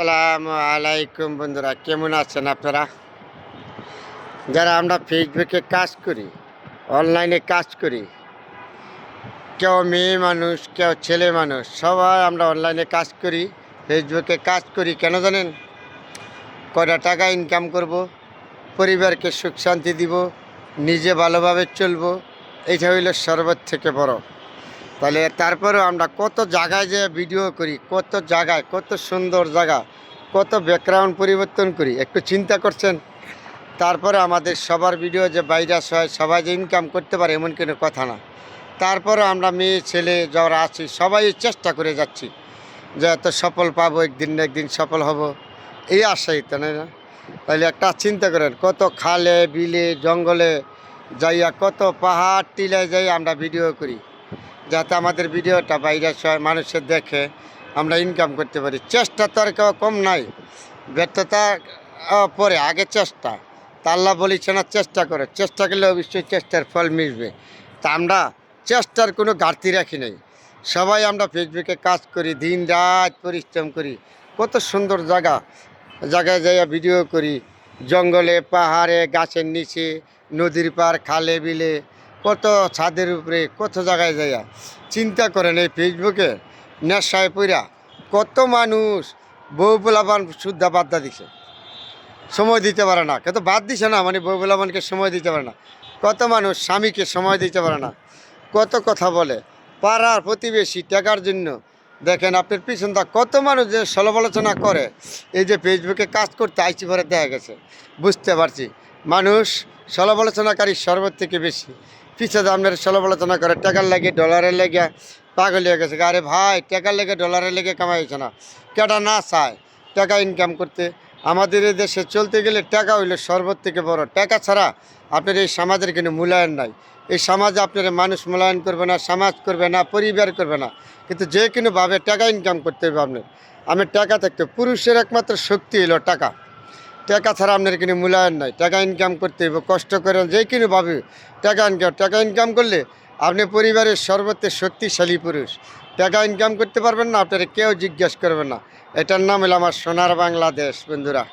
আসসালামু আলাইকুম বন্ধুরা, কেমন আছেন আপনারা? যারা আমরা ফেসবুকে কাজ করি, অনলাইনে কাজ করি, কেউ মেয়ে মানুষ, কেউ ছেলে মানুষ, সবাই আমরা অনলাইনে কাজ করি, ফেসবুকে কাজ করি। কেন জানেন? কয়টা টাকা ইনকাম করব, পরিবারকে সুখ শান্তি দিব, নিজে ভালোভাবে চলবো, এইটা হইল সর্বথেকে বড়। তাহলে তারপরেও আমরা কত জায়গায় যে ভিডিও করি, কত জায়গায়, কত সুন্দর জায়গা, কত ব্যাকগ্রাউন্ড পরিবর্তন করি, একটু চিন্তা করছেন? তারপরে আমাদের সবার ভিডিও যে ভাইরাস হয়, সবাই যে ইনকাম করতে পারে এমন কোনো কথা না। তারপরে আমরা মেয়ে ছেলে যারা আছি সবাই চেষ্টা করে যাচ্ছি যে এত সফল পাবো, একদিন না একদিন সফল হব, এই আশাই তো না। তাহলে একটা চিন্তা করেন, কত খালে বিলে জঙ্গলে যাইয়া, কত পাহাড় টিলায় যাই আমরা ভিডিও করি, যাতে আমাদের ভিডিওটা ভাইরাস হয়, মানুষের দেখে আমরা ইনকাম করতে পারি। চেষ্টা তো আর কেউ কম নাই, ব্যর্থতা পরে, আগে চেষ্টা। তা আল্লাহ বলেছে না, চেষ্টা করে, চেষ্টা করলে অবশ্যই চেষ্টার ফল মিলবে। তা আমরা চেষ্টার কোনো ঘাটতি রাখি নাই। সবাই আমরা ফেসবুকে কাজ করি, দিন রাত পরিশ্রম করি, কত সুন্দর জায়গায় যাইয়া ভিডিও করি, জঙ্গলে পাহাড়ে গাছের নিচে, নদীর পার খালে বিলে, কত ছাদের উপরে, কত জায়গায় যাইয়া। চিন্তা করেন, এই ফেসবুকে নেশায় পইরা কত মানুষ বউ পোলাপান শুদ্ধা বাদ্যা দিছে, সময় দিতে পারে না। কিন্তু বাদ দিছে না, মানে বউ পোলাপানকে সময় দিতে পারে না। কত মানুষ স্বামীকে সময় দিতে পারে না, কত কথা বলে পাড়ার প্রতিবেশী টাকার জন্য। দেখেন আপনার পিছনটা কত মানুষ যে সমালোচনা করে, এই যে ফেসবুকে কাজ করতে আইসি পরে দেখা গেছে, বুঝতে পারছি মানুষ সমালোচনাকারী সর্বত থেকে বেশি। পিছিয়ে আপনার সমালোচনা করে টাকার লেগে, ডলারের লেগে পাগল হয়ে গেছে। আরে ভাই, টাকার লেগে ডলারের লেগে কামাইছে না, কেটা না চায় টাকা ইনকাম করতে। আমাদের এই দেশে চলতে গেলে টাকা হইলো সর্বত থেকে বড়। টাকা ছাড়া আপনার এই সমাজের কোনো মূল্যায়ন নাই। এই সমাজে আপনার মানুষ মূল্যায়ন করবে না, সমাজ করবে না, পরিবার করবে না। কিন্তু যে কোনোভাবে টাকা ইনকাম করতে হবে আপনার। আমি টাকা থাকতে, পুরুষের একমাত্র শক্তি হলো টাকা। টাকা ছাড়া আপনার কোনো মূল্যায়ন নাই। টাকা ইনকাম করতে হবে, কষ্ট করে যে কোনোভাবে টাকা ইনকাম করলে আপনি পরিবারের সর্বত্র শক্তিশালী পুরুষ। টাকা ইনকাম করতে পারবেন না, আপনারা কেউ জিজ্ঞাসা করবেন না। এটার নাম হলো আমার সোনার বাংলাদেশ বন্ধুরা।